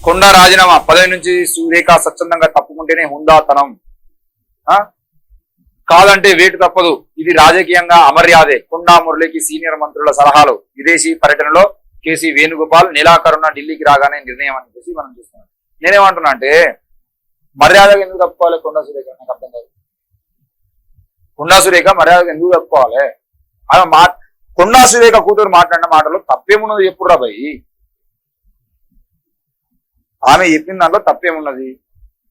కొండా రాజీనామా పదవి నుంచి సురేఖ స్వచ్ఛందంగా తప్పుకుంటేనే హుందాతనం, కాదంటే వేటు తప్పదు, ఇది రాజకీయంగా అమర్యాదే. కొండా మురళికి సీనియర్ మంత్రుల సలహాలు. విదేశీ పర్యటనలో కేసీ వేణుగోపాల్ నెలాఖరున ఢిల్లీకి రాగానే నిర్ణయం అని చెప్పేసి మనం చూస్తున్నాం. నేనేమంటున్నా అంటే మర్యాదగా ఎందుకు తప్పుకోవాలి కొండా సురేఖ? నాకు అర్థం కాదు. కొండా సురేఖ మర్యాదగా ఎందుకు తప్పుకోవాలి? ఆమె కొండా సురేఖ కూతురు మాట్లాడిన మాటలో తప్పేమున్నది చెప్పురా భయ్? ఆమె చెప్పిన దాంట్లో తప్పేమున్నది?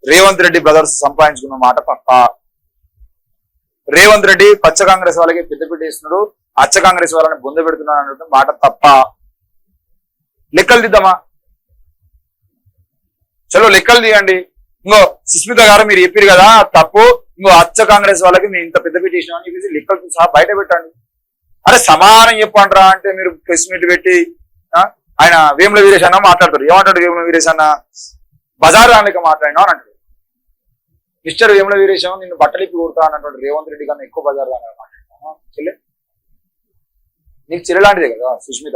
రేవంత్ రెడ్డి బ్రదర్స్ సంపాదించుకున్న మాట తప్ప. రేవంత్ రెడ్డి పచ్చ కాంగ్రెస్ వాళ్ళకి పెద్దపీట వేస్తున్నాడు, అచ్చ కాంగ్రెస్ వాళ్ళని బొంద పెడుతున్నాడు అన్నట్టు మాట తప్ప. లెక్కలు దిద్దామా? చలో లెక్కలు తీయండి. ఇంకో సుస్మిత గారు మీరు చెప్పారు కదా తప్పు, ఇంకో అచ్చ కాంగ్రెస్ వాళ్ళకి మీరు ఇంత పెద్దపీట వేసినా అని చెప్పేసి లెక్కలు సహా బయట పెట్టండి. అరే సమానం చెప్పంటారా అంటే మీరు ప్రెస్ మీట్ పెట్టి ఆయన వేముల వీరేష్ అన్న మాట్లాడతారు. ఏమంటాడు వేముల వీరేష్ అన్న? బజార్ రానిక మాట్లాడినా అని అంటాడు. మిస్టర్ వేముల వీరేష్ నిన్ను బట్టలిప్పి కొడతా అన్నటువంటి రేవంత్ రెడ్డి కన్నా ఎక్కువ బజార్ రాని మాట్లాడుతున్నా. చెల్లె నీకు చెల్లె లాంటిదే కదా సుష్మిత,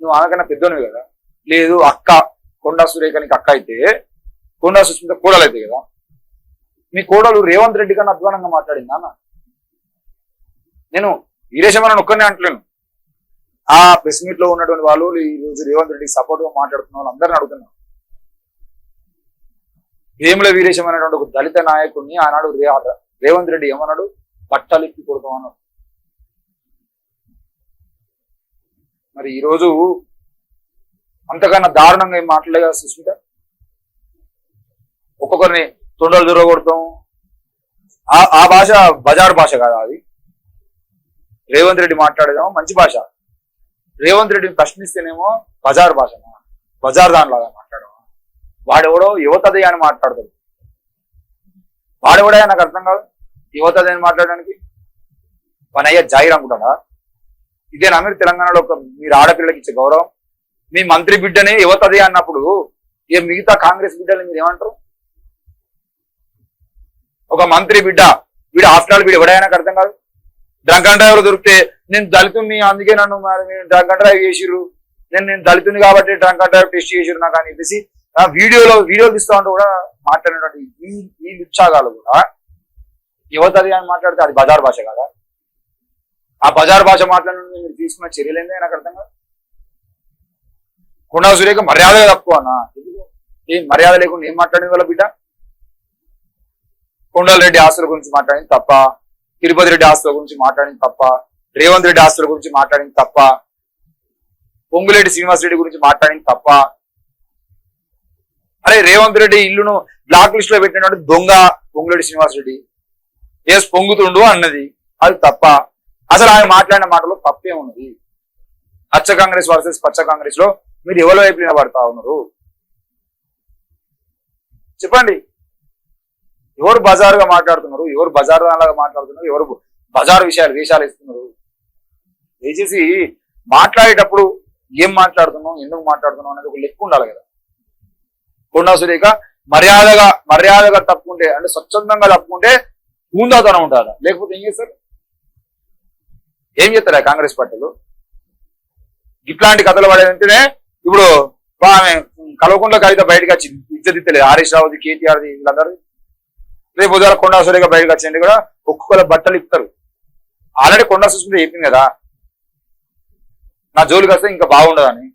నువ్వు ఆమెకన్నా పెద్దోనివి కదా. లేదు అక్క కొండా సురేఖ నీకు అక్క అయితే కొండా సుష్మిత కోడలు అయితే కదా. మీ కోడలు రేవంత్ రెడ్డి కన్నా అధ్వానంగా మాట్లాడిందా అన్న? నేను వీరేశమని ఒక్కనే అంటలేను. ఆ ప్రెస్ మీట్ లో ఉన్నటువంటి వాళ్ళు ఈ రోజు రేవంత్ రెడ్డికి సపోర్ట్ గా మాట్లాడుతున్న వాళ్ళు అందరిని అడుగుతున్నారు. వేముల వీరేశం అనేటువంటి ఒక దళిత నాయకుడిని ఆనాడు రేవంత్ రెడ్డి ఏమన్నాడు? బట్టలిప్పి కొడతాం అన్నాడు. మరి ఈరోజు అంతకన్నా దారుణంగా ఏం మాట్లాడలే కదా సుష్మిత. ఒక్కొక్కరిని తొండలు దూరగొడతాం. ఆ భాష బజార్ భాష కదా అది. రేవంత్ రెడ్డి మాట్లాడేదేమో మంచి భాష, రేవంత్ రెడ్డిని ప్రశ్నిస్తేనేమో బజార్ భాష, బజార్ దానిలాగా మాట్లాడడం. వాడెవడో యువతదే అని మాట్లాడతాడు. వాడెవడే నాకు అర్థం కాదు. యువతదే అని మాట్లాడడానికి పని అయ్యా జాయిర్ అనుకుంటాడా? ఇదేనా మీరు తెలంగాణలో మీరు ఆడపిల్లలకి ఇచ్చే గౌరవం? మీ మంత్రి బిడ్డనే యువతదే అన్నప్పుడు ఏ మిగతా కాంగ్రెస్ బిడ్డలు మీరు ఏమంటారు? ఒక మంత్రి బిడ్డ వీడు ఆఫ్టర్ ఆల్ వీడు ఎవడైనా అర్థం కాదు. డ్రంక్ అండ్ డ్రైవర్ దొరికితే నేను దళితుని అందుకే నన్ను డ్రంక్ అండ్ డ్రైవ్ చేసిర్రు, నేను దళితుని కాబట్టి డ్రంక్ అండ్ డ్రైవ్ టెస్ట్ చేసిర్రు నాకు అని చెప్పేసి వీడియోలు తీస్తా ఉంటూ కూడా మాట్లాడినటువంటి ఈ లుచ్చాగాలు కూడా యువతది అని మాట్లాడితే అది బజార్ భాష కదా. ఆ బజార్ భాష మాట్లాడిన మీరు తీసుకున్న చర్యలేందే నాకు అర్థం కాదు. కొండా సురేఖ మర్యాదగా తక్కువ అన్న. ఏం మర్యాద లేకుండా ఏం మాట్లాడింది వాళ్ళ బిడ్డ? కొండల రెడ్డి ఆస్తుల గురించి మాట్లాడింది తప్ప, తిరుపతి రెడ్డి ఆస్తుల గురించి మాట్లాడింది తప్ప, రేవంత్ రెడ్డి ఆస్తుల గురించి మాట్లాడింది తప్ప, పొంగులేటి శ్రీనివాస్ రెడ్డి గురించి మాట్లాడింది తప్ప. అరే రేవంత్ రెడ్డి ఇల్లును బ్లాక్ లిస్ట్ లో పెట్టినట్టు దొంగ పొంగులేటి శ్రీనివాస్ రెడ్డి ఎస్ పొంగుతుండు అన్నది అది తప్ప. అసలు ఆయన మాట్లాడిన మాటలో తప్పే ఉన్నది. అచ్చ కాంగ్రెస్ వర్సెస్ పచ్చ కాంగ్రెస్ లో మీరు ఎవరి వైపు నిలబడతా ఉన్నారు చెప్పండి. ఎవరు బజారుగా మాట్లాడుతున్నారు, ఎవరు బజార్ లాగా మాట్లాడుతున్నారు, ఎవరు బజారు వేషాలు ఇస్తున్నారు. దయచేసి మాట్లాడేటప్పుడు ఏం మాట్లాడుతున్నాం, ఎందుకు మాట్లాడుతున్నాం అనేది ఒక లెక్క ఉండాలి కదా. కొండా సురేఖ మర్యాదగా తప్పుకుంటే అంటే స్వచ్ఛందంగా తప్పుకుంటే హూందాతనం ఉండాలి. లేకపోతే ఏం చేస్తారు? ఏం చేస్తారా కాంగ్రెస్ పార్టీలు? ఇట్లాంటి కథలు పడేదంటేనే ఇప్పుడు ఆమె కల్వకుంట్ల కవిత బయటకు వచ్చింది, ఇజ్జతిత్తలేదు. హరీష్ రావుది, కేటీఆర్ది, వీళ్ళందరూ రేపు ఉదయం కొండా సురేఖ బయటకు వచ్చింది కూడా ఒక్కొక్కరు బట్టలు ఇస్తారు. ఆల్రెడీ కొండా సుష్మిత చెప్పింది కదా నా జోలికి వస్తే ఇంకా బాగుండదని.